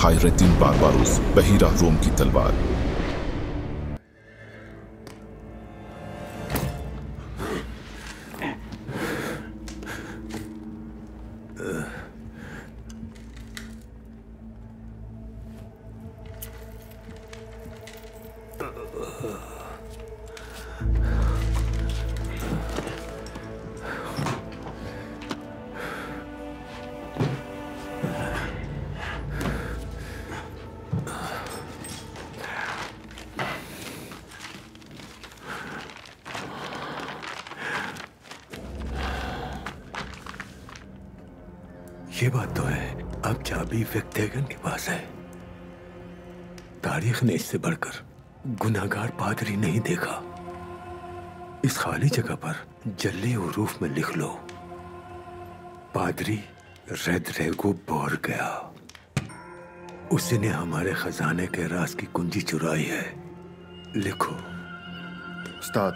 हायरद्दीन बारबारोस, बहीरा रोम की तलवार। ये बात तो है, अब चाबी विक्टेगन के पास है। तारीख ने इससे बढ़कर गुनाहगार पादरी नहीं देखा। इस खाली जगह पर जल्दी हुरूफ में लिख लो, पादरी रेदरेगो बोर गया। उसने हमारे खजाने के राज की कुंजी चुराई है। लिखो। उस्ताद,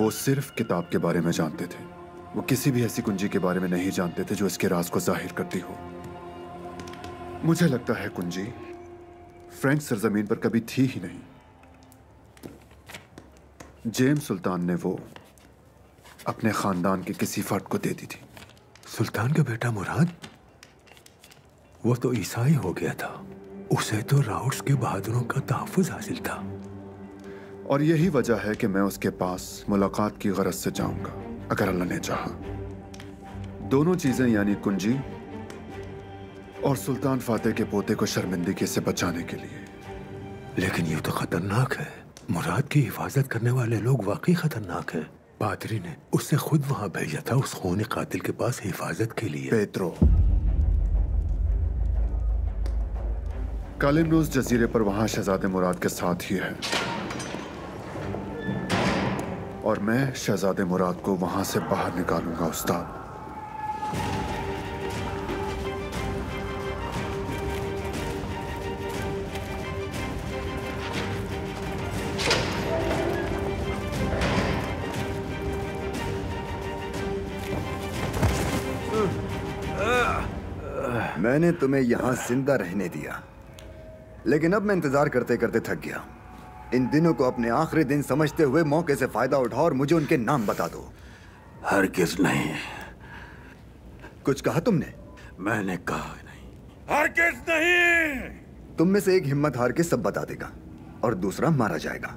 वो सिर्फ किताब के बारे में जानते थे। वो किसी भी ऐसी कुंजी के बारे में नहीं जानते थे जो इसके राज को जाहिर करती हो। मुझे लगता है कुंजी फ्रेंच सरजमीन पर कभी थी ही नहीं। जेम्स सुल्तान ने वो अपने खानदान के किसी फर्द को दे दी थी। सुल्तान का बेटा मुराद? वो तो ईसाई हो गया था। उसे तो राउट्स के बहादुरों का तहफ़्फ़ुज़ हासिल था। और यही वजह है कि मैं उसके पास मुलाकात की गरज से जाऊंगा, अगर अल्लाह ने चाहा। दोनों चीजें यानी कुंजी और सुल्तान फातेह के पोते को शर्मिंदगी से बचाने के लिए। लेकिन ये तो खतरनाक है। मुराद की हिफाजत करने वाले लोग वाकई खतरनाक हैं। पादरी ने उससे खुद वहां भेजा था उस खूनी कातिल के पास हिफाजत के लिए। पेत्रो, कालिमनोस जजीरे पर वहां शहजादे मुराद के साथ ही है, और मैं शहजादे मुराद को वहां से बाहर निकालूंगा उस्ताद। मैंने तुम्हें यहां जिंदा रहने दिया, लेकिन अब मैं इंतजार करते करते थक गया। इन दिनों को अपने आखिरी दिन समझते हुए मौके से फायदा उठाओ और मुझे उनके नाम बता दो। हरगिज़ नहीं। कुछ कहा तुमने? मैंने कहा नहीं। हरगिज़ नहीं। तुम में से एक हिम्मत हार के सब बता देगा और दूसरा मारा जाएगा।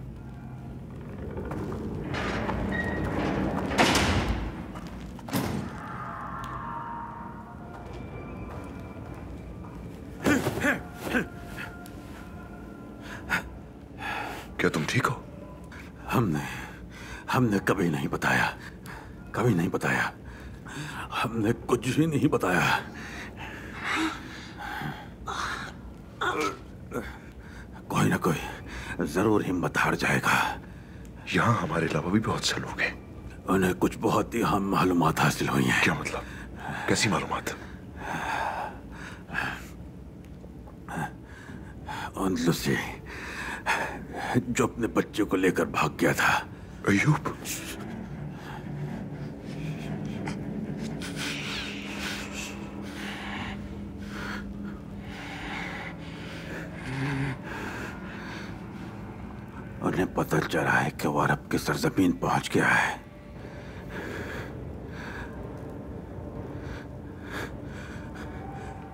क्या तुम ठीक हो? हमने कभी नहीं बताया, कभी नहीं बताया। हमने कुछ भी नहीं बताया। कोई ना कोई जरूर हिम्मत हार जाएगा। यहाँ हमारे अलावा भी बहुत से लोग हैं। उन्हें कुछ बहुत ही अहम मालूमात हासिल हुई हैं। क्या मतलब? कैसी मालूमात? उन लुसी जो अपने बच्चे को लेकर भाग गया था। अयूब? उन्हें पता चला है कि वो अरब की सरजमीन पहुंच गया है।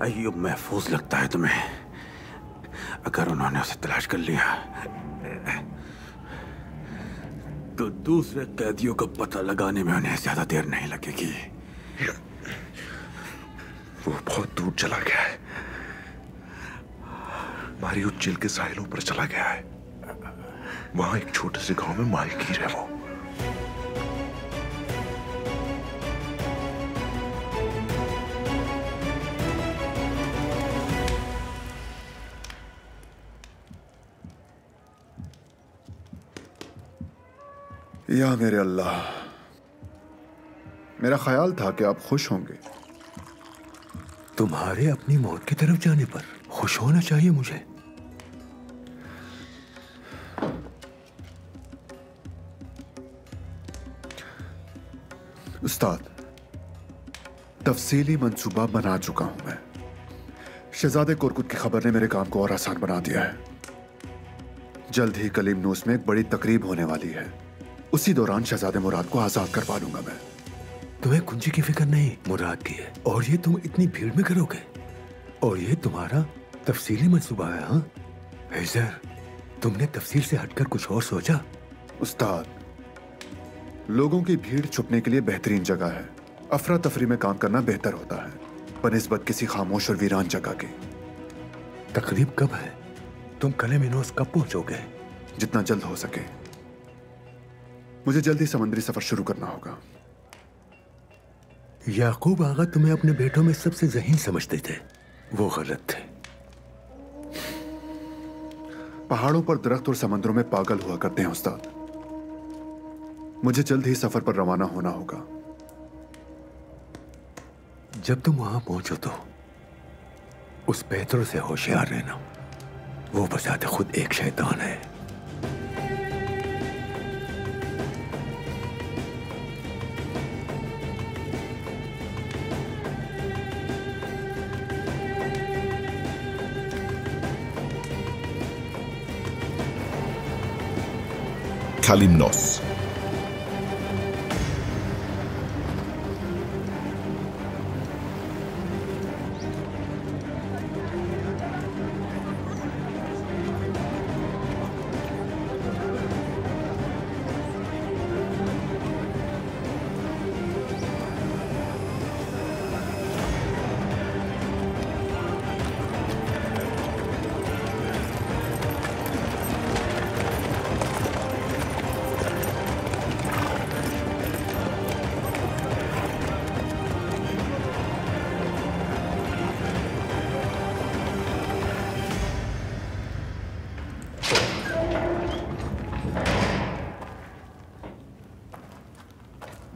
अयूब महफूज लगता है तुम्हें? अगर उन्होंने उसे तलाश कर लिया तो दूसरे कैदियों का पता लगाने में उन्हें ज्यादा देर नहीं लगेगी। वो बहुत दूर चला गया है। मारियो जेल के साहिलों पर चला गया है। वहां एक छोटे से गांव में मालकीर है वो। या मेरे अल्लाह, मेरा ख्याल था कि आप खुश होंगे। तुम्हारे अपनी मौत की तरफ जाने पर खुश होना चाहिए मुझे। उस्ताद, तफसीली मंसूबा बना चुका हूं मैं। शहजादे कुरकुत की खबर ने मेरे काम को और आसान बना दिया है। जल्द ही कलीमनूस में एक बड़ी तकरीब होने वाली है। उसी दौरान शहजादे मुराद को आजाद करवा लूंगा मैं। तुम्हें कुंजी की फिक्र नहीं, मुराद की है। और ये तुम इतनी भीड़ में करोगे? और ये तुम्हारा तफसीली मंसूबा है? हाँ हैजर, तुमने तफसील से हटकर कुछ और सोचा? उस्ताद, लोगों की भीड़ छुपने के लिए बेहतरीन जगह है। अफरा तफरी में काम करना बेहतर होता है बनिस्बत किसी खामोश और वीरान जगह की। तकरीब कब है? तुम कलीमनूस कब पहुंचोगे? जितना जल्द हो सके। मुझे जल्दी समुद्री सफर शुरू करना होगा। याकूब आगा तुम्हें अपने बेटों में सबसे ज़हीन समझते थे, वो गलत थे। पहाड़ों पर दरख्त और समंदरों में पागल हुआ करते हैं उस्ताद। मुझे जल्द ही सफर पर रवाना होना होगा। जब तुम वहां पहुंचो तो उस पेत्रो से होशियार रहना। वो बजाते खुद एक शैतान है। Kalymnos.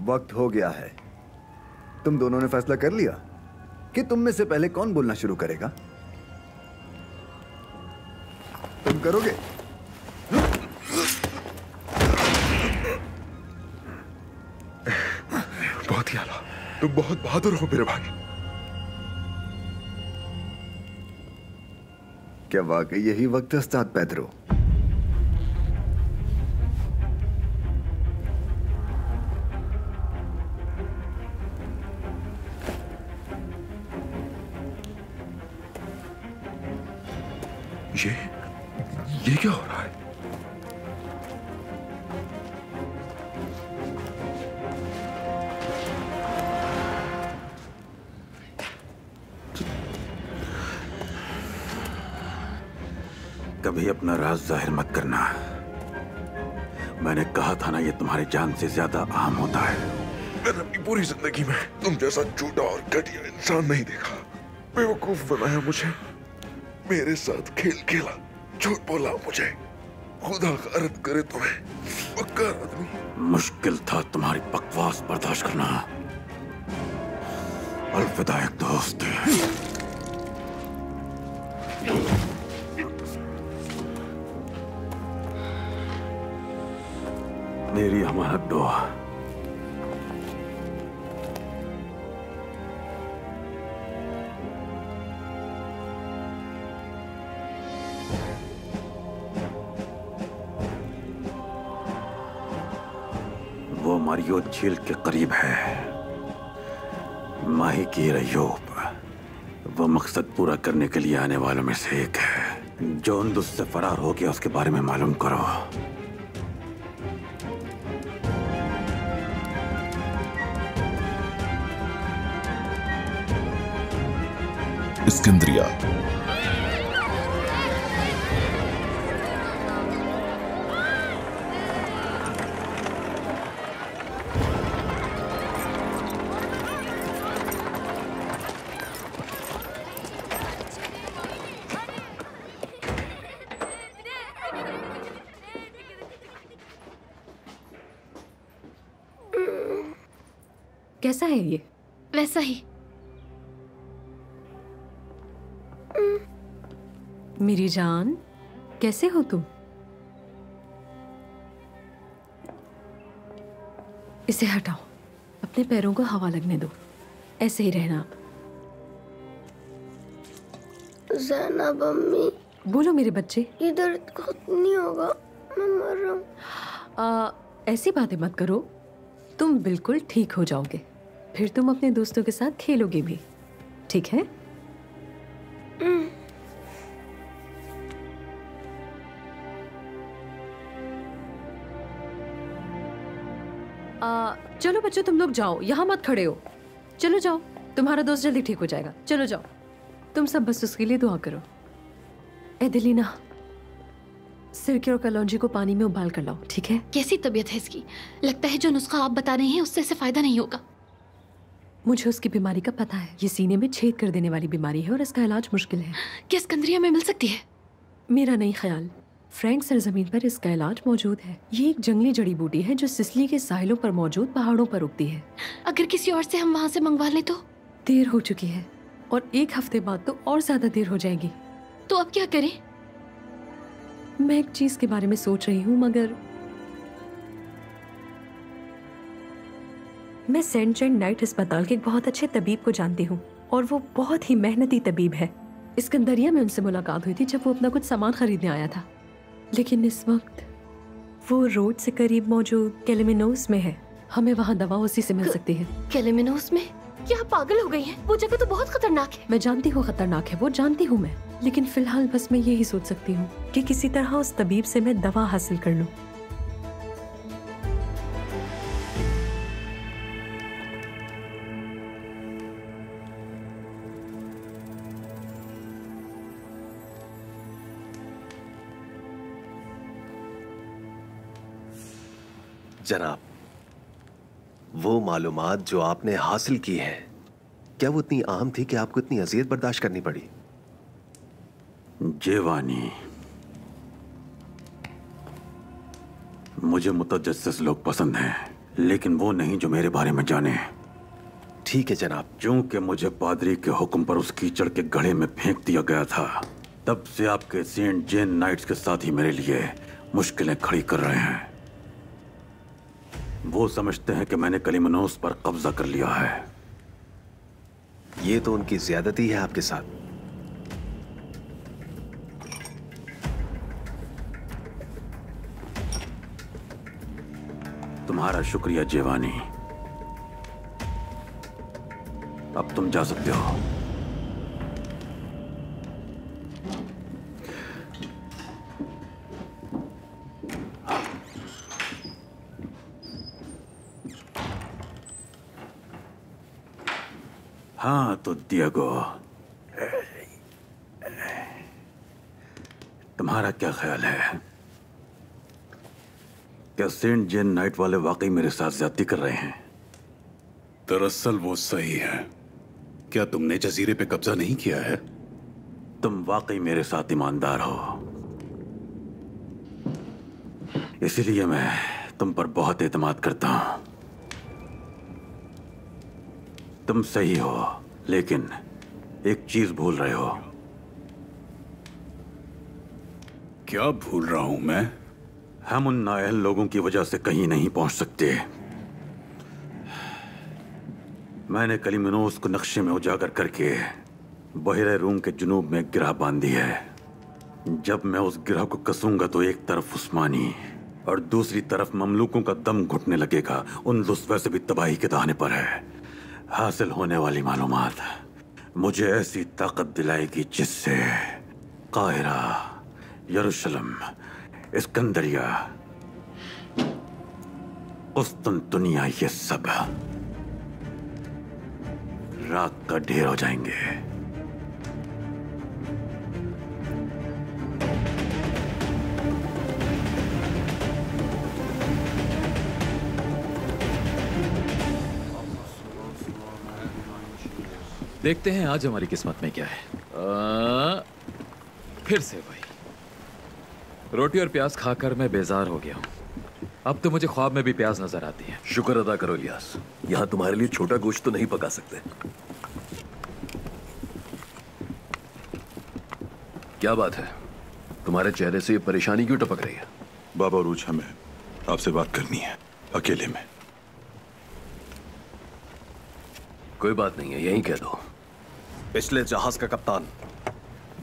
वक्त हो गया है। तुम दोनों ने फैसला कर लिया कि तुम में से पहले कौन बोलना शुरू करेगा? तुम करोगे? बहुत ही आला। तुम बहुत बहादुर हो मेरे भाई। क्या वाकई यही वक्त है उस्ताद पेद्रो? ये क्या हो रहा है? कभी अपना राज जाहिर मत करना। मैंने कहा था ना, ये तुम्हारी जान से ज्यादा अहम होता है। मैंने अपनी पूरी जिंदगी में तुम जैसा झूठा और घटिया इंसान नहीं देखा। बेवकूफ बनाया मुझे, मेरे साथ खेल खेला, झूठ बोला मुझे। खुदा गारत करे तुम्हें, पक्का आदमी। मुश्किल था तुम्हारी बकवास बर्दाश्त करना। अलविदा एक दोस्त। मेरी अमानत दो। वो मारियो झील के करीब है, माही की रयूब। वो मकसद पूरा करने के लिए आने वालों में से एक है। जो उन्दुस से फरार हो गया उसके बारे में मालूम करो। इस्कंदरिया। कैसा है ये? वैसा ही। मेरी जान, कैसे हो तुम? इसे हटाओ, अपने पैरों को हवा लगने दो। ऐसे ही रहना। ज़ैनब अम्मी, बोलो मेरे बच्चे। ये दर्द खत्म नहीं होगा, मैं मर रहा हूँ। ऐसी बातें मत करो, तुम बिल्कुल ठीक हो जाओगे। फिर तुम अपने दोस्तों के साथ खेलोगे भी, ठीक है? चलो बच्चों, तुम लोग जाओ, यहाँ मत खड़े हो। चलो जाओ, तुम्हारा दोस्त जल्दी ठीक हो जाएगा। चलो जाओ, तुम सब बस उसके लिए दुआ करो। एडेलिना, सिरके और कलौंजी को पानी में उबाल कर लाओ, ठीक है? कैसी तबीयत है इसकी? लगता है जो नुस्खा आप बता रहे हैं उससे इसे फायदा नहीं होगा। मुझे उसकी बीमारी का पता है। ये सीने में छेद कर देने वाली बीमारी है और इसका इलाज मुश्किल है। क्या सिकंदरिया में मिल सकती है? मेरा नहीं ख्याल, फ्रैंक सरजमीन पर इसका इलाज मौजूद है। ये एक जंगली जड़ी बूटी है जो सिसिली के साहिलों पर मौजूद पहाड़ों पर उगती है। अगर किसी और से हम वहाँ से मंगवा लें तो? देर हो चुकी है और 1 हफ्ते बाद तो और ज्यादा देर हो जाएगी। तो अब क्या करें? मैं एक चीज के बारे में सोच रही हूँ, मगर मैं सेंट जॉन नाइट अस्पताल के एक बहुत अच्छे तबीब को जानती हूँ और वो बहुत ही मेहनती तबीब है। सिकंदरिया में उनसे मुलाकात हुई थी जब वो अपना कुछ सामान खरीदने आया था, लेकिन इस वक्त वो रोड से करीब मौजूद कैलेमिनोस में है। हमें वहाँ दवा उसी से मिल सकती है। कैलेमिनोस में? क्या आप पागल हो गई हैं? वो जगह तो बहुत खतरनाक है। मैं जानती हूँ खतरनाक है, वो जानती हूँ मैं, लेकिन फिलहाल बस मैं यही सोच सकती हूँ कि किसी तरह उस तबीब से मैं दवा हासिल कर लूँ। जनाब, वो मालूमात जो आपने हासिल की है, क्या वो इतनी अहम थी कि आपको इतनी अजियत बर्दाश्त करनी पड़ी? जेवानी, मुझे मुतजस्सिस लोग पसंद हैं, लेकिन वो नहीं जो मेरे बारे में जाने। ठीक है जनाब। चूंकि मुझे पादरी के हुक्म पर उस कीचड़ के गड्ढे में फेंक दिया गया था, तब से आपके सेंट जेन नाइट्स के साथ ही मेरे लिए मुश्किलें खड़ी कर रहे हैं। वो समझते हैं कि मैंने कैलेमिनोस पर कब्जा कर लिया है। ये तो उनकी ज्यादती है आपके साथ। तुम्हारा शुक्रिया जेवानी, अब तुम जा सकते हो। हाँ तो डिएगो, तुम्हारा क्या ख्याल है? क्या सेंट जेन नाइट वाले वाकई मेरे साथ ज्यादती कर रहे हैं? दरअसल वो सही है। क्या तुमने जजीरे पे कब्जा नहीं किया है? तुम वाकई मेरे साथ ईमानदार हो, इसीलिए मैं तुम पर बहुत एतमाद करता हूं। तुम सही हो, लेकिन एक चीज भूल रहे हो। क्या भूल रहा हूं मैं? हम उन नाअहल लोगों की वजह से कहीं नहीं पहुंच सकते। मैंने कैलेमिनोस को नक्शे में उजागर करके बहरे रूम के जुनूब में गिरह बांध दी है। जब मैं उस गिरह को कसूंगा तो एक तरफ उस्मानी और दूसरी तरफ ममलूकों का दम घुटने लगेगा। उंदुस वैसे भी तबाही के दाने पर है। हासिल होने वाली मालूमात मुझे ऐसी ताकत दिलाएगी जिससे काहिरा, यरूशलेम, इस्कंदरिया, कुस्तुनतुनिया, ये सब राख का ढेर हो जाएंगे। देखते हैं आज हमारी किस्मत में क्या है। फिर से वही रोटी और प्याज खाकर मैं बेजार हो गया हूँ। अब तो मुझे ख्वाब में भी प्याज नजर आती है। शुक्र अदा करो इलियास, यहाँ तुम्हारे लिए छोटा गोश्त तो नहीं पका सकते। क्या बात है, तुम्हारे चेहरे से ये परेशानी क्यों टपक रही है? बाबा रूज, हमें आपसे बात करनी है अकेले में। कोई बात नहीं है, यहीं कह दो। पिछले जहाज का कप्तान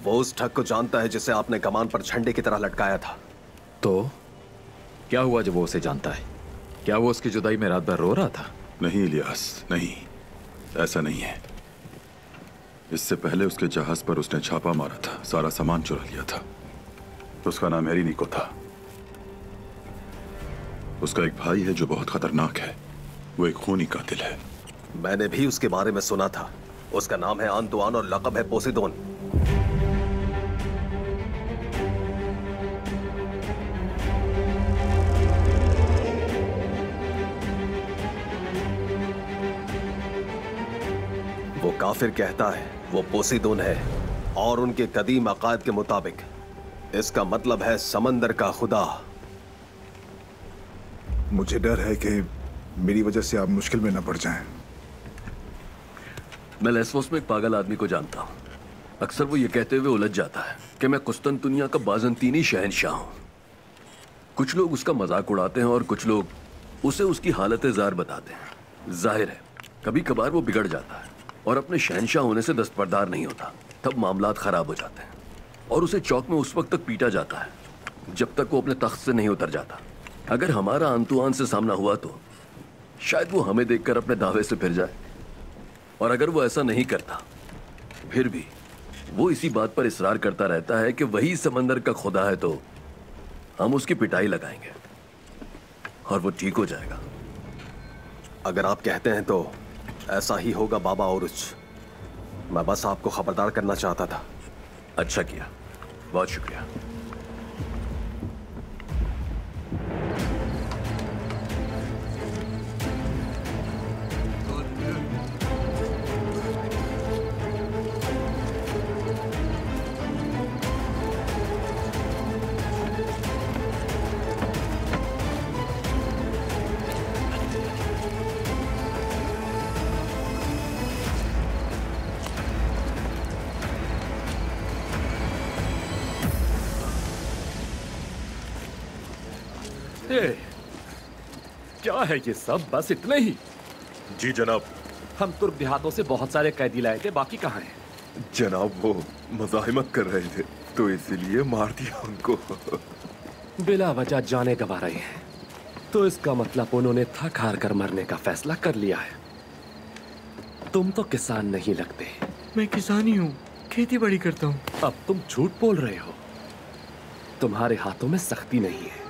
वो उस ठग को जानता है जिसे आपने कमान पर झंडे की तरह लटकाया था। तो क्या हुआ जब वो उसे जानता है? क्या वो उसकी जुदाई में रात भर रो रहा था? नहीं इलियास, नहीं, ऐसा नहीं है। इससे पहले उसके जहाज पर उसने छापा मारा था, सारा सामान चुरा लिया था। उसका नाम हैरी निको था। उसका एक भाई है जो बहुत खतरनाक है। वो एक खूनी कातिल है। मैंने भी उसके बारे में सुना था। उसका नाम है आंतुआन और लक़ब है पोसीदोन। वो काफिर कहता है वो पोसीदोन है, और उनके कदीम अकायद के मुताबिक इसका मतलब है समंदर का खुदा। मुझे डर है कि मेरी वजह से आप मुश्किल में न पड़ जाएं। मैं लेस्वोस में एक पागल आदमी को जानता हूँ। अक्सर वो ये कहते हुए उलझ जाता है कि मैं कुस्तुनतुनिया का बाज़ंतीनी शहंशाह हूँ। कुछ लोग उसका मजाक उड़ाते हैं और कुछ लोग उसे उसकी हालत ज़ार बताते हैं। जाहिर है कभी कभार वो बिगड़ जाता है और अपने शहंशाह होने से दस्तबरदार नहीं होता। तब मामलात खराब हो जाते हैं और उसे चौक में उस वक्त तक पीटा जाता है जब तक वो अपने तख्त से नहीं उतर जाता। अगर हमारा आंतुआन से सामना हुआ तो शायद वो हमें देखकर अपने दावे से फिर जाए, और अगर वो ऐसा नहीं करता फिर भी वो इसी बात पर इसरार करता रहता है कि वही समंदर का खुदा है, तो हम उसकी पिटाई लगाएंगे और वो ठीक हो जाएगा। अगर आप कहते हैं तो ऐसा ही होगा बाबा ओरुच। मैं बस आपको खबरदार करना चाहता था। अच्छा किया, बहुत शुक्रिया। क्या है ये सब? बस इतने ही? जी जनाब। हम तुर्क देहातों से बहुत सारे कैदी लाए थे, बाकी कहाँ हैं? जनाब वो मज़ाहिमत कर रहे थे तो इसीलिए मार दिया उनको। बिला वजह जाने गवा रहे हैं तो इसका मतलब उन्होंने थक हार कर मरने का फैसला कर लिया है। तुम तो किसान नहीं लगते। मैं किसान ही हूँ, खेती बाड़ी करता हूँ। अब तुम झूठ बोल रहे हो। तुम्हारे हाथों में सख्ती नहीं है।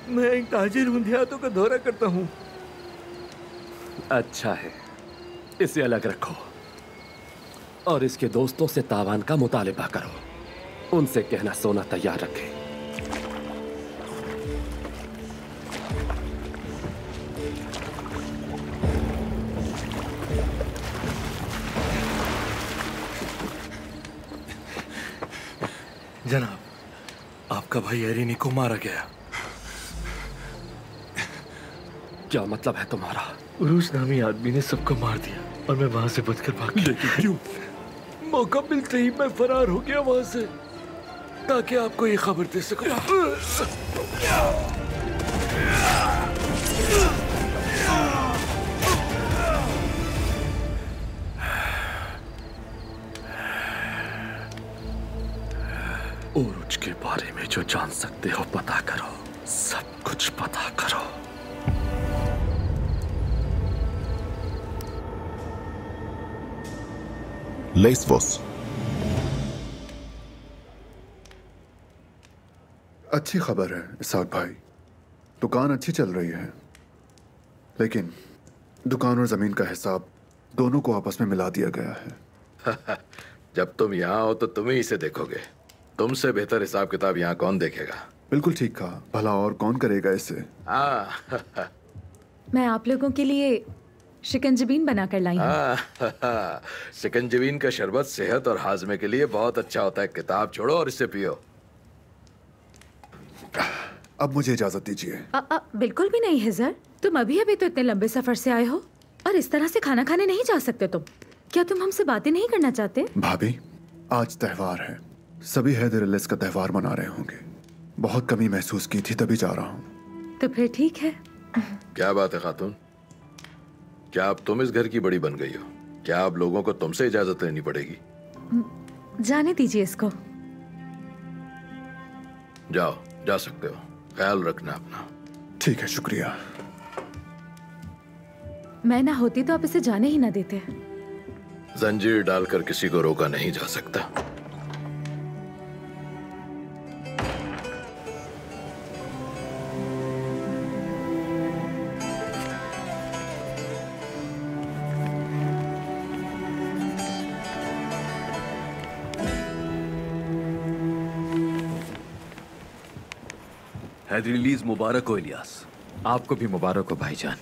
मैं एक ताजिर हूँ, देहातों का दौरा करता हूँ। अच्छा है, इसे अलग रखो और इसके दोस्तों से तावान का मुतालिबा करो। उनसे कहना सोना तैयार रखें। जनाब, आपका भाई हैरी निको मारा गया। क्या मतलब है तुम्हारा? उरूस नामी आदमी ने सबको मार दिया और मैं वहां से बचकर भाग गया। लेकिन क्यों? मौका मिलते ही मैं फरार हो गया वहां से ताकि आपको ये खबर दे सकूं। ओरुच के बारे में जो जान सकते हो पता करो, सब कुछ पता करो। लेस्वोस। अच्छी खबर है इसाक भाई, दुकान अच्छी चल रही है, लेकिन दुकान और जमीन का हिसाब दोनों को आपस में मिला दिया गया है। जब तुम यहाँ हो तो तुम ही इसे देखोगे। तुमसे बेहतर हिसाब किताब यहाँ कौन देखेगा? बिल्कुल ठीक कहा, भला और कौन करेगा इसे। मैं आप लोगों के लिए शिकंजबीन बनाकर लाई हूँ। शिकंजबीन का शरबत सेहत और हाजमे के लिए बहुत अच्छा होता है। किताब छोड़ो और इसे पियो। अब मुझे इजाजत दीजिए। बिल्कुल भी नहीं हिजर, तुम अभी अभी तो इतने लंबे सफर से आए हो और इस तरह से खाना खाने नहीं जा सकते तुम। क्या तुम हमसे बातें नहीं करना चाहते? भाभी, आज त्योहार है, सभी हैदर अलीस का त्योहार मना रहे होंगे। बहुत कमी महसूस की थी तभी जा रहा हूँ। तो फिर ठीक है। क्या बात है खातून, क्या अब तुम इस घर की बड़ी बन गई हो? क्या अब लोगों को तुमसे इजाजत लेनी पड़ेगी? जाने दीजिए इसको। जाओ, जा सकते हो। ख्याल रखना अपना। ठीक है, शुक्रिया। मैं ना होती तो आप इसे जाने ही ना देते। जंजीर डालकर किसी को रोका नहीं जा सकता। हैदर रिलीज मुबारक हो इलियास। आपको भी मुबारक हो भाईजान।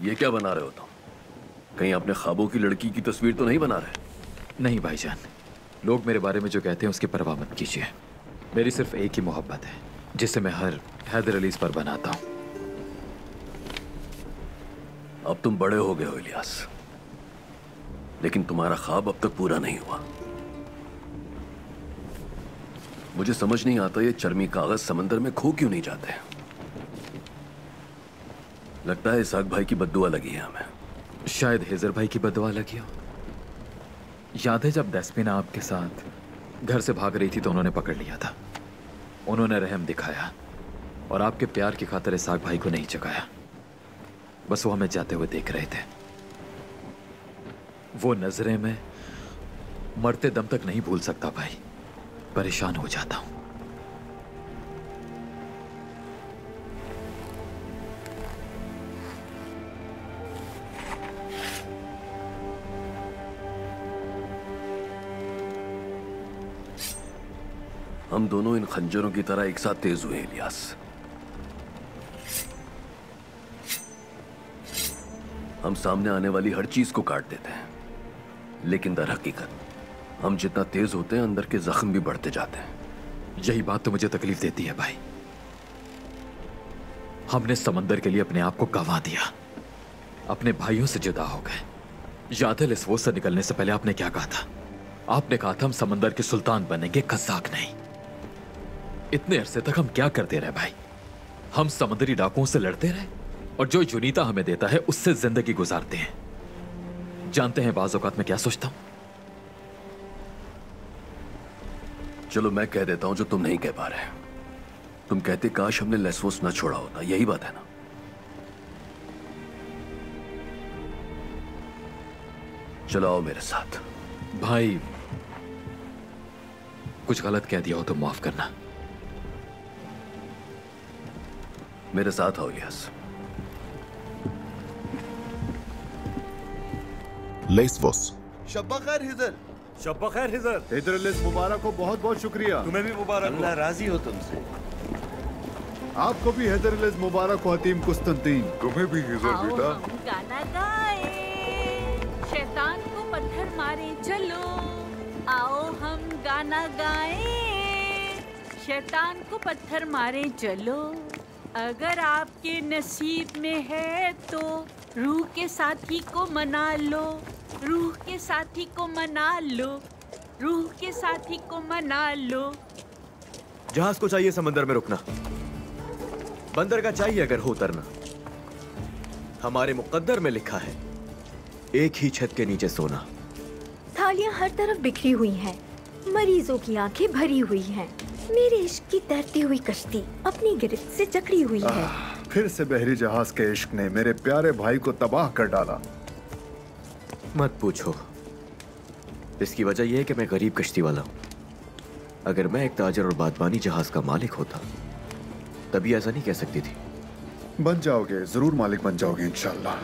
ये क्या बना रहे हो तुम? कहीं अपने ख्वाबों की लड़की की तस्वीर तो नहीं बना रहे? नहीं भाईजान, लोग मेरे बारे में जो कहते हैं उसकी परवाह मत कीजिए। मेरी सिर्फ एक ही मोहब्बत है जिसे मैं हर हैदर अलीज पर बनाता हूँ। अब तुम बड़े हो गए हो इलियास, लेकिन तुम्हारा ख्वाब अब तक पूरा नहीं हुआ। मुझे समझ नहीं आता ये चर्मी कागज समंदर में खो क्यों नहीं जाते। लगता है इसाक भाई की बद्दुआ लगी है हमें। शायद हेजर भाई की बद्दुआ लगी हो। याद है जब दस्पिना आपके साथ घर से भाग रही थी तो उन्होंने पकड़ लिया था। उन्होंने रहम दिखाया और आपके प्यार की खातिर इसाक भाई को नहीं जगाया। बस वो हमें जाते हुए देख रहे थे। वो नजरें में मरते दम तक नहीं भूल सकता भाई। परेशान हो जाता हूं। हम दोनों इन खंजरों की तरह एक साथ तेज हुए इलियास। हम सामने आने वाली हर चीज को काट देते हैं, लेकिन दर हकीकत हम जितना तेज होते हैं अंदर के जख्म भी बढ़ते जाते हैं। यही बात तो मुझे तकलीफ देती है भाई। हमने समंदर के लिए अपने आप को गंवा दिया, अपने भाइयों से जुदा हो गए। याद है लिस्वोस से निकलने से पहले आपने क्या कहा था? आपने कहा था हम समंदर के सुल्तान बनेंगे, कज़ाक नहीं। इतने अरसे तक हम क्या करते रहे भाई? हम समुद्री डाकुओं से लड़ते रहे और जो जुनीता हमें देता है उससे जिंदगी गुजारते हैं। जानते हैं बाज़ औक़ात मैं क्या सोचता हूं? चलो मैं कह देता हूं जो तुम नहीं कह पा रहे। तुम कहते काश हमने लेस्वोस न छोड़ा होता। यही बात है ना? चलो आओ मेरे साथ। भाई कुछ गलत कह दिया हो तो माफ करना। मेरे साथ आओ इलियास। लेस्वोस। शब्बा खैर हिजर। शब्बा खैर हिजर। हैदर अलीज मुबारक हो। बहुत बहुत शुक्रिया। तुम्हें भी मुबारक हो। अल्लाह राजी हो तुमसे। आपको भी हैदर अलीज मुबारक हो हतीम कुस्तंतीन। तुम्हें भी हिजर बेटा। गाना गाए, शैतान को पत्थर मारे चलो। आओ हम गाना गाए, शैतान को पत्थर मारे चलो। अगर आपके नसीब में है तो रूह के साथी को मना लो, रूह के साथी को मना लो, रूह के साथी को मना लो। जहाज को चाहिए समंदर में रुकना, बंदर का चाहिए अगर हो उतरना। हमारे मुकद्दर में लिखा है एक ही छत के नीचे सोना। थालियां हर तरफ बिखरी हुई हैं, मरीजों की आंखें भरी हुई हैं। मेरे इश्क की तैरती हुई कश्ती अपनी गिरफ्त से जकड़ी हुई है। फिर से बहरी जहाज के इश्क ने मेरे प्यारे भाई को तबाह कर डाला। मत पूछो, इसकी वजह यह है कि मैं गरीब कश्ती वाला हूँ। अगर मैं एक ताजर और बादबानी जहाज का मालिक होता तभी ऐसा नहीं कह सकती थी। बन जाओगे, जरूर मालिक बन जाओगे इंशाल्लाह।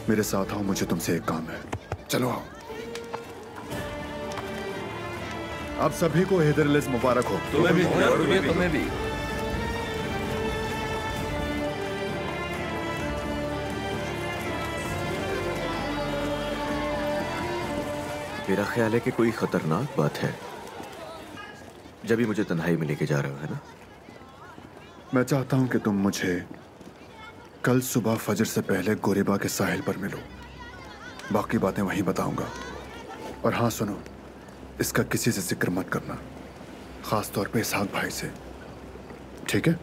मेरे साथ आओ, मुझे तुमसे एक काम है। चलो आओ। आप सभी को हैदर अलीज मुबारक हो। तुम्हें भी, तुम्हें भी। मेरा ख्याल है कि कोई खतरनाक बात है जब भी मुझे तन्हाई में लेके जा रहे हो, है ना? मैं चाहता हूं कि तुम मुझे कल सुबह फजर से पहले गोरेबा के साहिल पर मिलो। बाकी बातें वहीं बताऊंगा। और हाँ सुनो, इसका किसी से जिक्र मत करना, खास तौर पे इसाक भाई से, ठीक है?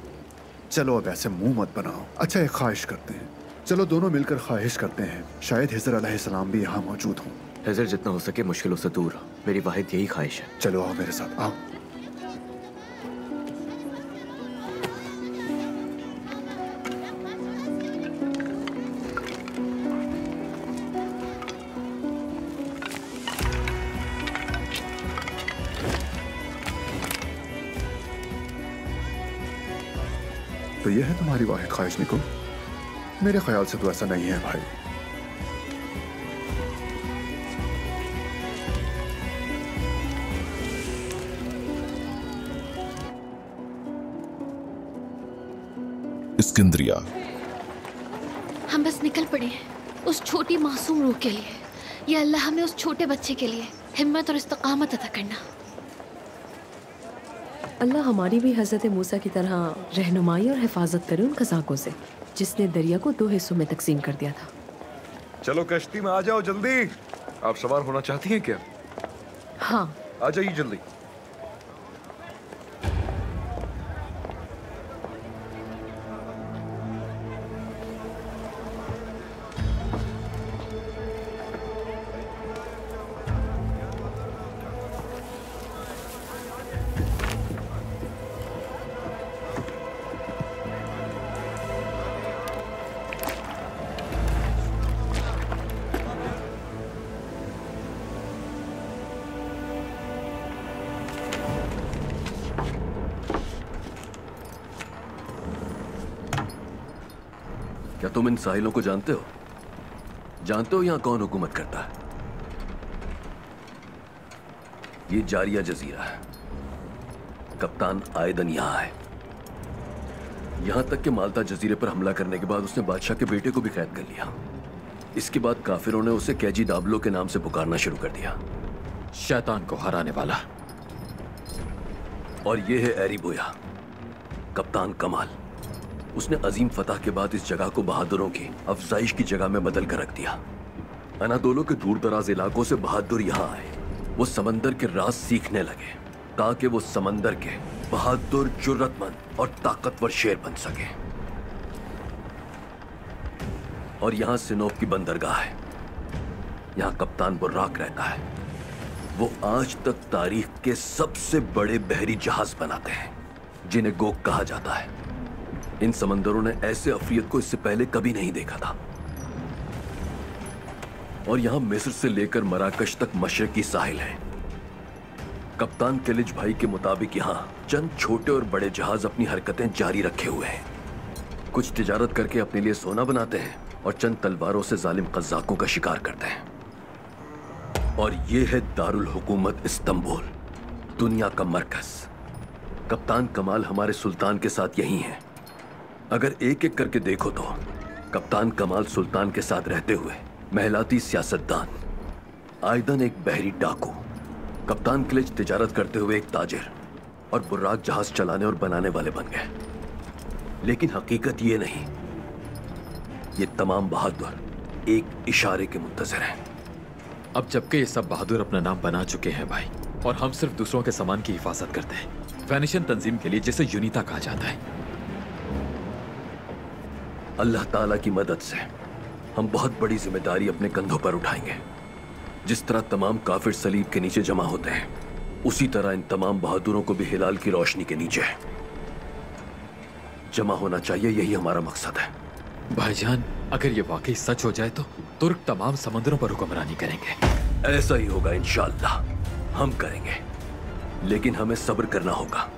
चलो अब ऐसे मुंह मत बनाओ। अच्छा एक ख्वाहिश करते हैं, चलो दोनों मिलकर ख्वाहिश करते हैं शायद हिजर अलैहिस्सलाम भी यहाँ मौजूद हों। हिजर जितना हो सके मुश्किलों से दूर रहो, मेरी वाहिद यही ख्वाहिश है। चलो आओ मेरे साथ, आओ। तो यह है तुम्हारी वाहिद ख्वाहिश निको? मेरे ख्याल से तो ऐसा नहीं है भाई। इस्कंदरिया। हम बस निकल पड़े हैं उस छोटी मासूम रूह के लिए। या अल्लाह हमें उस छोटे बच्चे के लिए हिम्मत और इस्तकामत अता करना। अल्लाह हमारी भी हज़रत मूसा की तरह रहनुमाई और हिफाजत करे उन कज़ाकों से जिसने दरिया को 2 हिस्सों में तकसीम कर दिया था। चलो कश्ती में आ जाओ जल्दी। आप सवार होना चाहती हैं क्या? हाँ, आ जाइए जल्दी। क्या तुम इन साहिलों को जानते हो? जानते हो यहां कौन हुकूमत करता है? ये जारिया जजीरा है। कप्तान आयदन यहां है। यहां तक कि माल्टा जजीरे पर हमला करने के बाद उसने बादशाह के बेटे को भी कैद कर लिया। इसके बाद काफिरों ने उसे कैजी दाबलो के नाम से पुकारना शुरू कर दिया। शैतान को हराने वाला। और ये है एरीबोया, कप्तान कमाल। उसने अजीम फतह के बाद इस जगह को बहादुरों की अफजाइश की जगह में बदल कर रख दिया। अनादोलो के दूर दराज इलाकों से बहादुर यहाँ आए। वो समंदर के राज सीखने लगे ताकि वो समंदर के बहादुर, जुर्रतमंद और ताकतवर शेर बन सके। और यहाँ सिनोप की बंदरगाह है। यहाँ कप्तान बुर्राक रहता है। वो आज तक तारीख के सबसे बड़े बहरी जहाज बनाते हैं जिन्हें गोक कहा जाता है। इन समंदरों ने ऐसे अफरियत को इससे पहले कभी नहीं देखा था। और यहां मिस्र से लेकर मराकश तक मशरकी साहिल है। कप्तान किलिज भाई के मुताबिक यहां चंद छोटे और बड़े जहाज अपनी हरकतें जारी रखे हुए हैं। कुछ तिजारत करके अपने लिए सोना बनाते हैं और चंद तलवारों से जालिम कज़ाकों का शिकार करते हैं। और ये है दारुल हुकूमत इस्तांबुल, दुनिया का मरकज। कप्तान कमाल हमारे सुल्तान के साथ यही है। अगर एक एक करके देखो तो कप्तान कमाल सुल्तान के साथ रहते हुए महलाती सियासतदान, आयदन एक बहरी डाकू, कप्तान किलिज तिजारत करते हुए एक ताजिर और बुर्राक जहाज चलाने और बनाने वाले बन गए। लेकिन हकीकत ये नहीं, ये तमाम बहादुर एक इशारे के मुंतज़िर हैं। अब जबकि ये सब बहादुर अपना नाम बना चुके हैं भाई, और हम सिर्फ दूसरों के सामान की हिफाजत करते हैं, वेनिशन तंजीम के लिए जिसे यूनिता कहा जाता है। अल्लाह ताला की मदद से हम बहुत बड़ी जिम्मेदारी अपने कंधों पर उठाएंगे। जिस तरह तमाम काफिर सलीब के नीचे जमा होते हैं, उसी तरह इन तमाम बहादुरों को भी हिलाल की रोशनी के नीचे जमा होना चाहिए। यही हमारा मकसद है। भाईजान, अगर ये वाकई सच हो जाए तो तुर्क तमाम समंदरों पर हुक्मरानी करेंगे। ऐसा ही होगा इंशाअल्लाह, हम करेंगे। लेकिन हमें सब्र करना होगा।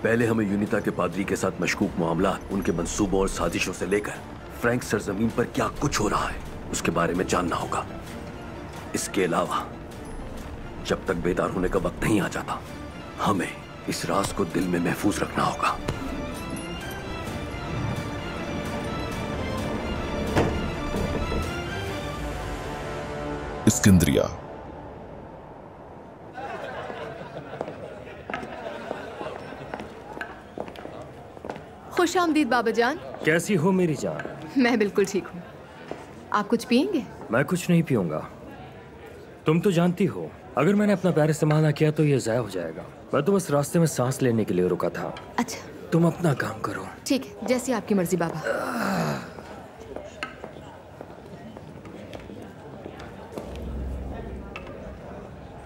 पहले हमें यूनिता के पादरी के साथ मशकूक मामला, उनके मंसूबों और साजिशों से लेकर फ्रैंक सरजमीन पर क्या कुछ हो रहा है उसके बारे में जानना होगा। इसके अलावा जब तक बेदार होने का वक्त नहीं आ जाता, हमें इस राज को दिल में महफूज रखना होगा। इस्कंदरिया। खुश आमदीद बाबा जान। कैसी हो मेरी जान? मैं बिल्कुल ठीक हूँ। आप कुछ पियेंगे? मैं कुछ नहीं पीऊंगा। तुम तो जानती हो, अगर मैंने अपना प्यार इस्तेमाल ना किया तो ये ज़ाया हो जाएगा। मैं तो बस रास्ते में सांस लेने के लिए रुका था। अच्छा, तुम अपना काम करो। ठीक है, जैसी आपकी मर्जी बाबा।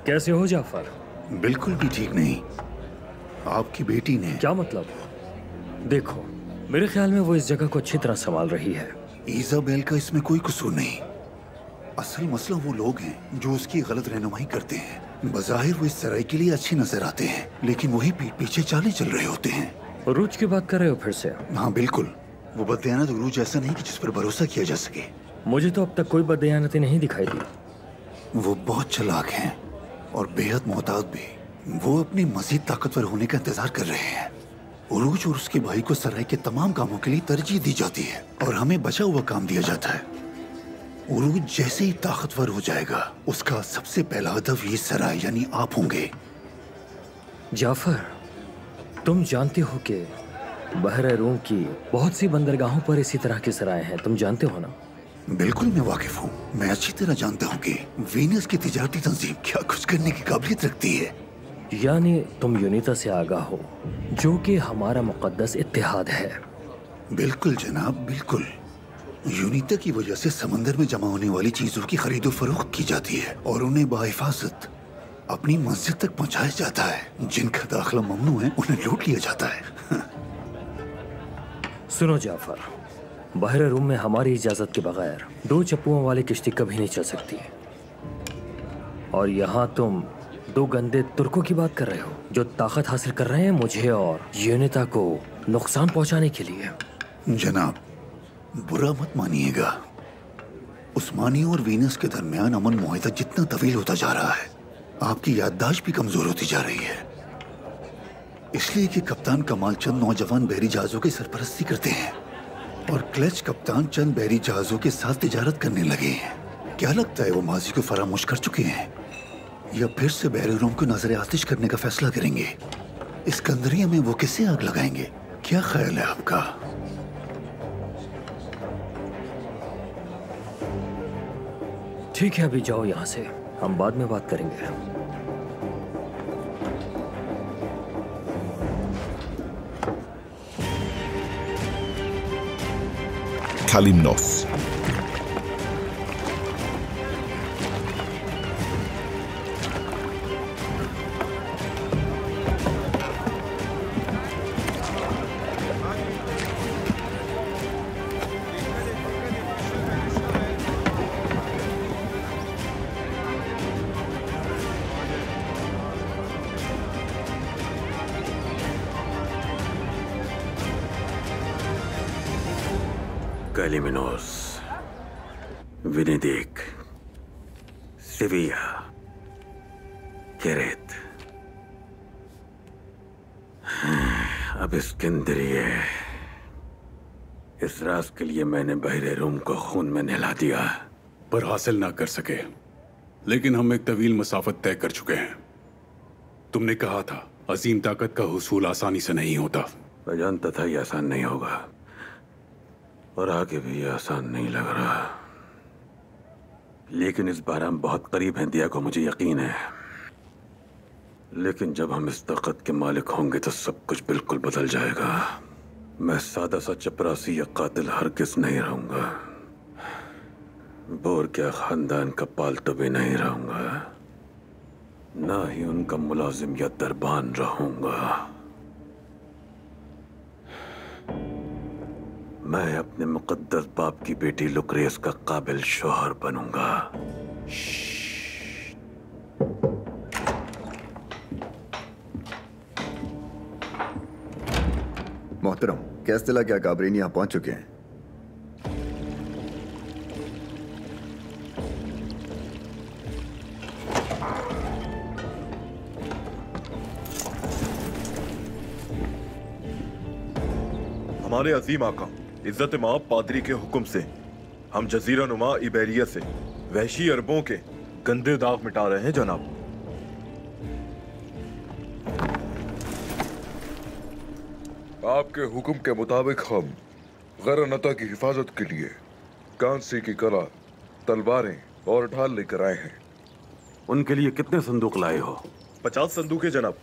कैसे हो जाफर? बिल्कुल भी ठीक नहीं। आपकी बेटी ने। क्या मतलब? देखो, मेरे ख्याल में वो इस जगह को अच्छी तरह संभाल रही है। इजाबेल का इसमें कोई कसूर नहीं। असल मसला वो लोग हैं जो उसकी गलत रहनुमाई करते हैं। बज़ाहिर वो इस सराय के लिए अच्छे नजर आते हैं, लेकिन वही पीठ पीछे चालें चल रहे होते हैं। उरूज की बात कर रहे हो फिर से? हाँ बिल्कुल। वो बददयानत उरूज ऐसा नहीं कि जिस पर भरोसा किया जा सके। मुझे तो अब तक कोई बददयानती नहीं दिखाई दी। वो बहुत चालाक हैं और बेहद मोहतात भी। वो अपनी मजीद ताकतवर होने का इंतजार कर रहे हैं। उरूज और उसके भाई को सराय के तमाम कामों के लिए तरजीह दी जाती है और हमें बचा हुआ काम दिया जाता है। उरूज जैसे ही ताकतवर हो जाएगा, उसका सबसे पहला हदफ ये सराय यानी आप होंगे। जाफर, तुम जानते हो कि बहर रूम की बहुत सी बंदरगाहों पर इसी तरह के सराय हैं, तुम जानते हो ना? बिल्कुल मैं वाकिफ हूँ। मैं अच्छी तरह जानता हूँ कि वीनस की तिजारती तंजीम क्या कुछ करने की काबिलियत रखती है। यानी तुम यूनिता से आगाह हो, जो कि हमारा मुकद्दस इत्तेहाद है। बिल्कुल जनाब, बिल्कुल। यूनिता की वजह से समंदर में जमा होने वाली चीजों की खरीदो फरोख्त की जाती है और उन्हें बाहिफाजत अपनी मस्जिद तक पहुंचाया जाता है। जिनका दाखिला ममनू है उन्हें लूट लिया जाता है। सुनो जाफर, बहर रूम में हमारी इजाजत के बगैर 2 चप्पुओं वाली किश्ती कभी नहीं चल सकती। और यहाँ तुम 2 गंदे तुर्कों की बात कर रहे हो जो ताकत हासिल कर रहे हैं मुझे और यूनिता को नुकसान पहुंचाने के लिए। जनाब, बुरा मत मानिएगा। उस्मानी और वीनस के दरमियान अमन मुआहिदा जितना तवील होता जा रहा है, आपकी याददाश्त भी कमजोर होती जा रही है। इसलिए कि कप्तान कमाल चंद नौजवान बहरी जहाजों की सरपरस्ती करते हैं और क्लच कप्तान चंद बहरी जहाजों के साथ तिजारत करने लगे हैं। क्या लगता है वो माजी को फरामोश कर चुके हैं या फिर से बहरी रूम को नजर आतिश करने का फैसला करेंगे? इस्कंदरिया में वो किसे आग लगाएंगे? क्या ख्याल है आपका? ठीक है, अभी जाओ यहाँ से, हम बाद में बात करेंगे। Kalimnos. Kalymnos, वेनेडिक, सेविया, केरेत, अब इस्कंदरिया। इस राज के लिए मैंने बहरे रूम को खून में नहला दिया, पर हासिल ना कर सके। लेकिन हम एक तवील मसाफत तय कर चुके हैं। तुमने कहा था अजीम ताकत का हुसूल आसानी से नहीं होता। मैं जानता था यह आसान नहीं होगा और आगे भी ये आसान नहीं लग रहा, लेकिन इस बार हम बहुत करीब हैं दिया को, मुझे यकीन है। लेकिन जब हम इस ताकत के मालिक होंगे तो सब कुछ बिल्कुल बदल जाएगा। मैं सादा सा चपरासी या कातिल हरगिज नहीं रहूंगा। बोर क्या खानदान का पालतू भी नहीं रहूंगा, ना ही उनका मुलाजिम या दरबान रहूंगा। मैं अपने मुकद्दस बाप की बेटी लुक्रेस का काबिल शोहर बनूंगा। मोहतरम, कैस्टेला क्या काबरीन यहाँ पहुंच चुके हैं? हमारे अजीम आका इज्जत माँ पादरी के हुक्म से हम जजीरा नुमा इबेरिया से वहशी अरबों के गंदे दाग मिटा रहे हैं जनाब। आपके हुक्म के मुताबिक हम गरनता की हिफाजत के लिए कांसे की कला, तलवारें और ढाल लेकर आए हैं। उनके लिए कितने संदूक लाए हो? 50 संदूक है जनाब।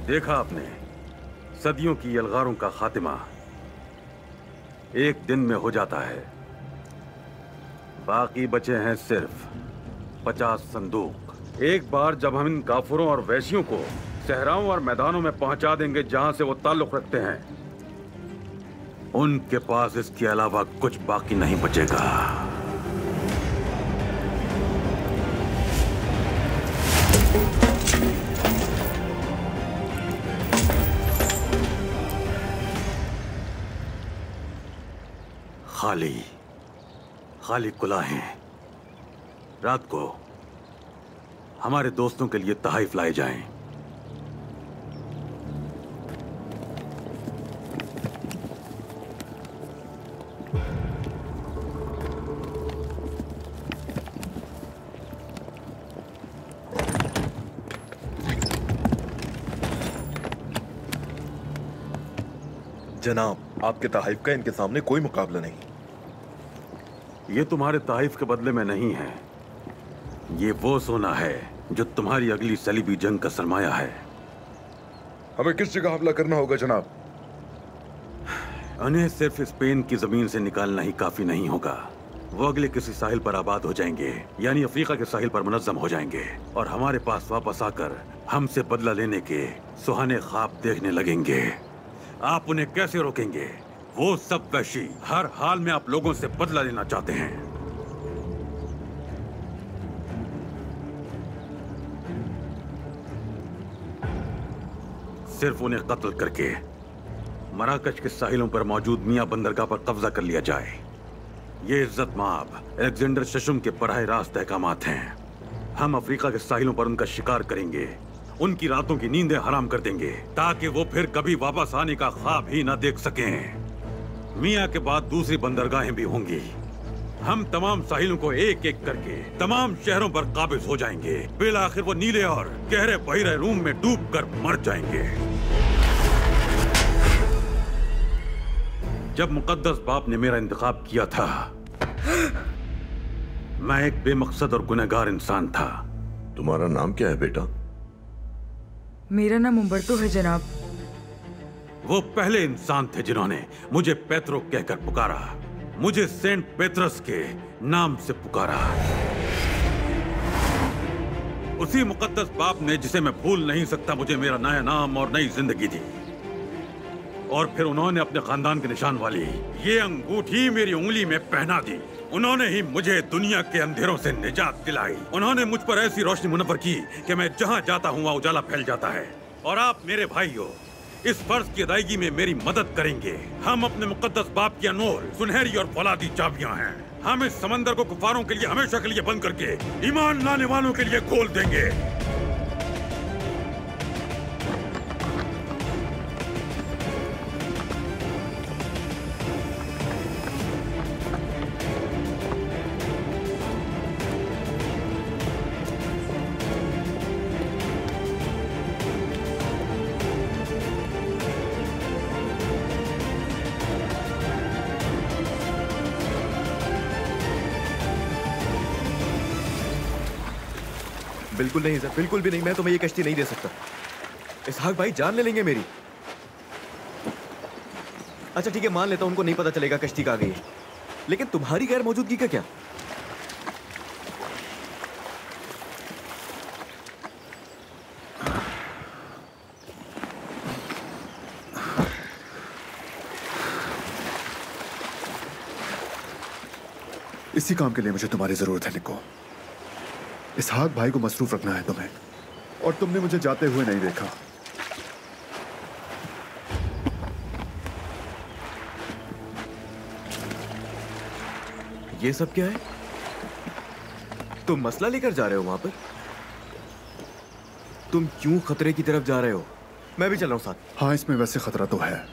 देखा आपने, सदियों की यलगारों का खातिमा एक दिन में हो जाता है। बाकी बचे हैं सिर्फ 50 संदूक। एक बार जब हम इन काफिरों और वैश्यों को सहराओं और मैदानों में पहुंचा देंगे जहां से वो ताल्लुक रखते हैं, उनके पास इसके अलावा कुछ बाकी नहीं बचेगा। खाली खाली कुलाहें। रात को हमारे दोस्तों के लिए तहाइफ लाए जाएं। जनाब, आपके तहाइफ का इनके सामने कोई मुकाबला नहीं। ये तुम्हारे तहाइफ के बदले में नहीं है। ये वो सोना है जो तुम्हारी अगली सलीबी जंग का सरमाया है। हमें किस जगह हमला करना होगा जनाब? उन्हें सिर्फ स्पेन की जमीन से निकालना ही काफी नहीं होगा। वो अगले किसी साहिल पर आबाद हो जाएंगे, यानी अफ्रीका के साहिल पर मुनज़्ज़म हो जाएंगे और हमारे पास वापस आकर हमसे बदला लेने के सुहाने ख्वाब देखने लगेंगे। आप उन्हें कैसे रोकेंगे? वो सब वैशी हर हाल में आप लोगों से बदला लेना चाहते हैं। सिर्फ उन्हें कत्ल करके मराकश के साहिलों पर मौजूद मियां बंदरगाह पर कब्जा कर लिया जाए। ये इज्जत माब अलेक्जेंडर शशुम के बराह रास्त अहकामात हैं। हम अफ्रीका के साहिलों पर उनका शिकार करेंगे, उनकी रातों की नींदें हराम कर देंगे ताकि वो फिर कभी वापस आने का ख्वाब ही ना देख सकें। मियां के बाद दूसरी बंदरगाहें भी होंगी। हम तमाम साहिलों को एक एक करके तमाम शहरों पर काबिज हो जाएंगे। बिल आखिर वो नीले और गहरे बहिरे रूम में डूब कर मर जाएंगे। जब मुकद्दस बाप ने मेरा इंतखाब किया था, मैं एक बेमकसद और गुनहगार इंसान था। तुम्हारा नाम क्या है बेटा? मेरा नाम उम्बर्तो है जनाब। वो पहले इंसान थे जिन्होंने मुझे पेत्रो कहकर पुकारा, मुझे सेंट पेत्रस के नाम से पुकारा। उसी मुकद्दस बाप ने, जिसे मैं भूल नहीं सकता, मुझे मेरा नया नाम और नई जिंदगी दी। और फिर उन्होंने अपने खानदान के निशान वाली ये अंगूठी मेरी उंगली में पहना दी। उन्होंने ही मुझे दुनिया के अंधेरों से निजात दिलाई। उन्होंने मुझ पर ऐसी रोशनी मुनव्वर की कि मैं जहां जाता हूं वहां उजाला फैल जाता है। और आप मेरे भाइयों इस फर्ज की अदायगी में मेरी मदद करेंगे। हम अपने मुकद्दस बाप की अनमोल, सुनहरी और फौलादी चाबियां हैं। हम इस समंदर को कुफारों के लिए हमेशा के लिए बंद करके ईमान लाने वालों के लिए खोल देंगे। बिल्कुल नहीं सर, बिल्कुल भी नहीं। मैं तुम्हें ये कश्ती नहीं दे सकता। इसहाक भाई जान ले लेंगे मेरी। अच्छा ठीक है, मान लेता हूं उनको नहीं पता चलेगा कश्ती कहां गई है, लेकिन तुम्हारी गैर मौजूदगी का क्या? इसी काम के लिए मुझे तुम्हारी जरूरत है निको। इसहाक भाई को मसरूफ रखना है तुम्हें, और तुमने मुझे जाते हुए नहीं देखा। ये सब क्या है? तुम मसला लेकर जा रहे हो वहां पर? तुम क्यों खतरे की तरफ जा रहे हो? मैं भी चल रहा हूं साथ। हाँ, इसमें वैसे खतरा तो है,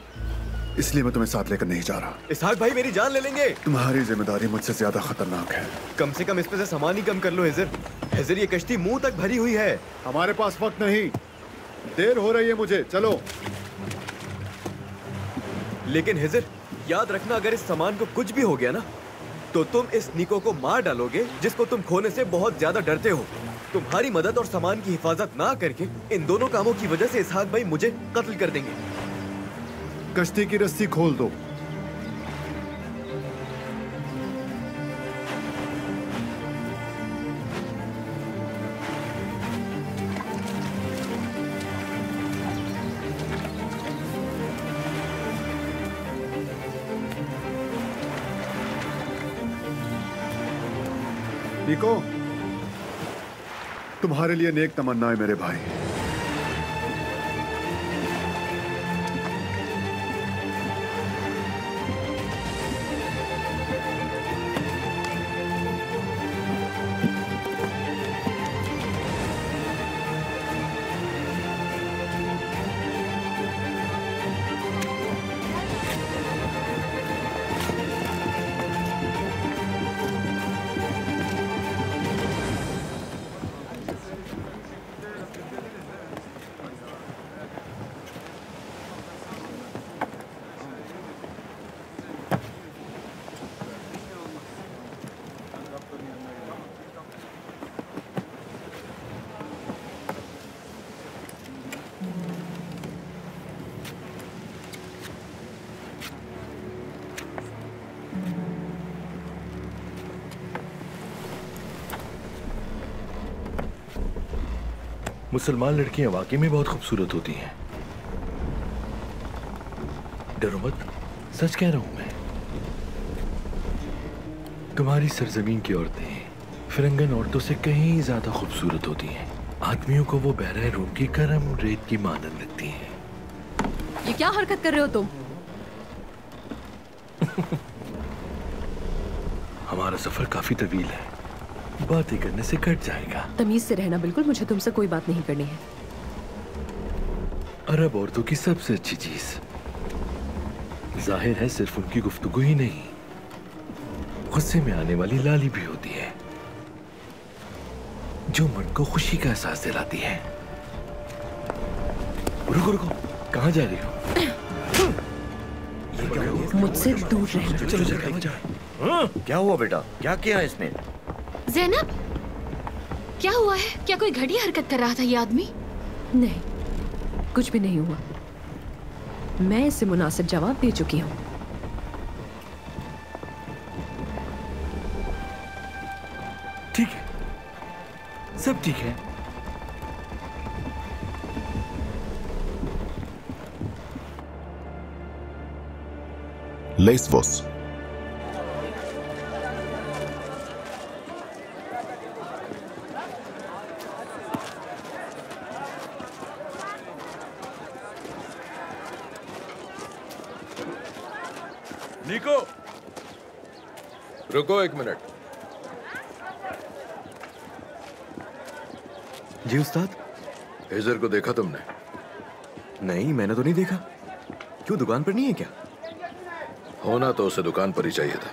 इसलिए मैं तुम्हें साथ लेकर नहीं जा रहा। इसहाक भाई मेरी जान ले लेंगे। तुम्हारी जिम्मेदारी मुझसे ज्यादा खतरनाक है। कम से कम इस पे से सामान ही कम कर लो हिजर। हिजर ये कश्ती मुंह तक भरी हुई है। हमारे पास वक्त नहीं, देर हो रही है मुझे, चलो। लेकिन हिजर याद रखना, अगर इस सामान को कुछ भी हो गया ना, तो तुम इस निको को मार डालोगे जिसको तुम खोने से बहुत ज्यादा डरते हो। तुम्हारी मदद और सामान की हिफाजत ना करके इन दोनों कामों की वजह से इसहाक भाई मुझे कत्ल कर देंगे। कश्ती की रस्सी खोल दो। निको, तुम्हारे लिए नेक तमन्नाएं मेरे भाई। मुसलमान लड़कियां वाकई में बहुत खूबसूरत होती हैं। डरो मत, सच कह रहा हूं मैं। तुम्हारी सरजमीन की औरतें फिरंगन औरतों से कहीं ज्यादा खूबसूरत होती हैं। आदमियों को वो बहरा रूम की गर्म रेत की मानन लगती हैं। ये क्या हरकत कर रहे हो तुम? हमारा सफर काफी तवील है, बातें करने से कट जाएगा। तमीज से रहना बिल्कुल, मुझे तुमसे कोई बात नहीं करनी है। अरब औरतों की सबसे अच्छी चीज जाहिर है सिर्फ उनकी गुफ्तगू ही नहीं, गुस्से में आने वाली लाली भी होती है जो मन को खुशी का एहसास दिलाती है। रुको रुको, कहाँ जा रही हो? मुझसे दूर रहना। चलो चलो। क्या हुआ बेटा? क्या किया इसने? ज़ैनब, क्या हुआ है? क्या कोई घड़ी हरकत कर रहा था ये आदमी? नहीं, कुछ भी नहीं हुआ। मैं इसे मुनासिब जवाब दे चुकी हूँ। ठीक है, सब ठीक है। Lesvos. निको, रुको एक मिनट। जी उस्ताद। हेजर को देखा तुमने? नहीं, मैंने तो नहीं देखा। क्यों, दुकान पर नहीं है क्या? होना तो उसे दुकान पर ही चाहिए था।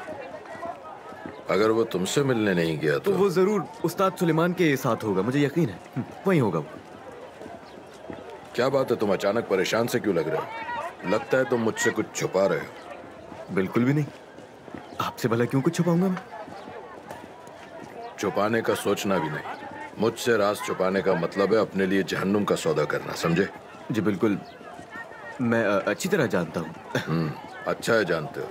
अगर वो तुमसे मिलने नहीं गया तो वो जरूर उस्ताद सुलेमान के साथ होगा, मुझे यकीन है। वहीं होगा वो। क्या बात है, तुम अचानक परेशान से क्यों लग रहे हो? लगता है तुम मुझसे कुछ छुपा रहे हो। बिल्कुल भी नहीं। आपसे भला क्यों कुछ छुपाऊंगा मैं? छुपाने का सोचना भी नहीं। मुझसे राज छुपाने का मतलब है अपने लिए जहन्नुम का सौदा करना, समझे? जी बिल्कुल, मैं अच्छी तरह जानता हूँ। अच्छा है, जानते हो।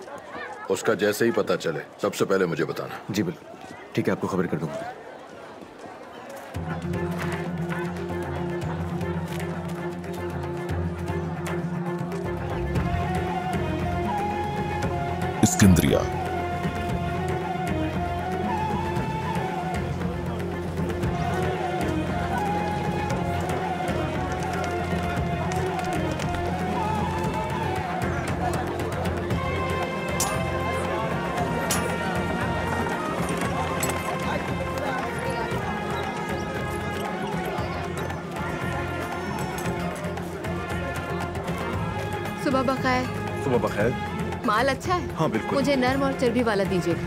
उसका जैसे ही पता चले सबसे पहले मुझे बताना। जी बिल्कुल, ठीक है, आपको खबर कर दूंगा। Iskandria. सुबह बखैर। सुबह बखैर। माल अच्छा है? हाँ बिल्कुल। मुझे नर्म और चर्बी वाला दीजिएगा।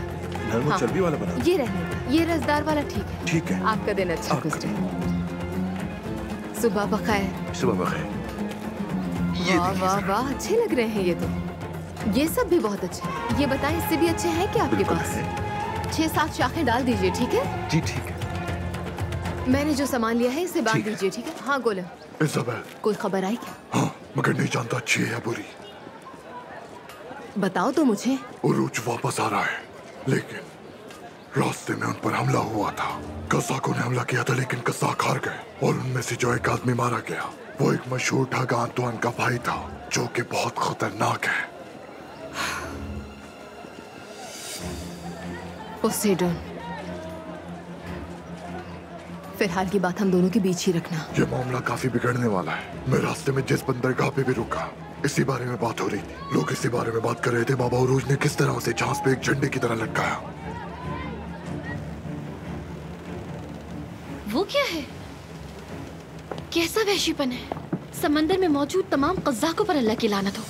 नर्म और चर्बी वाला बना? ये रहने, ये रसदार वाला ठीक है। ठीक है। आपका दिन अच्छा गुजरे। सुबह बखैर। सुबह बखैर। वाह वाह वाह, अच्छे लग रहे हैं ये तो। ये सब भी बहुत अच्छे हैं। ये बताएं, इससे भी अच्छे हैं क्या आपके पास? 6-7 शाखें डाल दीजिए, ठीक है? जी ठीक है। मैंने जो सामान लिया है इसे बांध दीजिए, ठीक है? हाँ गोलम। इज़ाबेल, कोई खबर आई क्या? हाँ, मगर नहीं जानता अच्छी है या बुरी। बताओ तो मुझे। उरूज वापस आ रहा है, लेकिन रास्ते में उन पर हमला हुआ था। कज़ाकों ने हमला किया था, लेकिन कज़ाक हार गए और उनमें से जो एक आदमी मारा गया वो एक मशहूर ठग आंतुआन का भाई था, जो कि बहुत खतरनाक है। पोसेडन, फिलहाल की बात हम दोनों के बीच ही रखना। ये मामला काफी बिगड़ने वाला है। मैं रास्ते में जिस बंदरगाह पे भी रुका, इसी बारे में बात हो रही थी। लोग इसी बारे में बात कर रहे थे। बाबा उरूज ने किस तरह उसे झांस पे एक झंडे की तरह लटकाया। वो क्या है? कैसा वहशीपन है? समंदर में मौजूद तमाम कज़्ज़ाकों पर अल्लाह की लानत हो।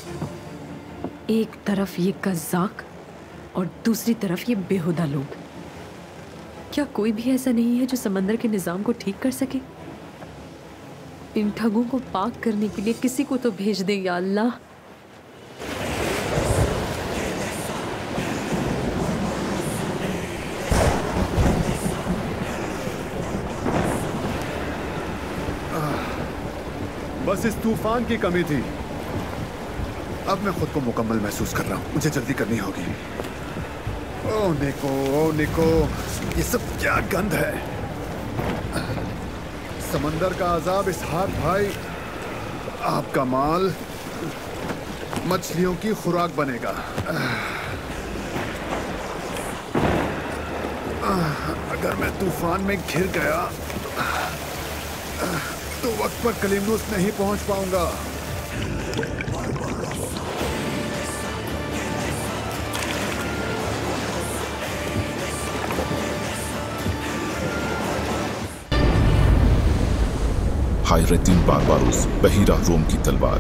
एक तरफ ये कज़्ज़ाक और दूसरी तरफ ये बेहुदा लोग। क्या कोई भी ऐसा नहीं है जो समंदर के निजाम को ठीक कर सके? इन ठगों को पाक करने के लिए किसी को तो भेज दे या अल्लाह। बस इस तूफान की कमी थी। अब मैं खुद को मुकम्मल महसूस कर रहा हूँ। मुझे जल्दी करनी होगी। ओ निको, ये सब क्या गंध है? समंदर का अजाब इसहाक भाई, आपका माल मछलियों की खुराक बनेगा। अगर मैं तूफान में घिर गया तो वक्त पर कलिमनुस नहीं पहुंच पाऊंगा। हायरद्दीन बारबारूस, बहीरा रोम की तलवार।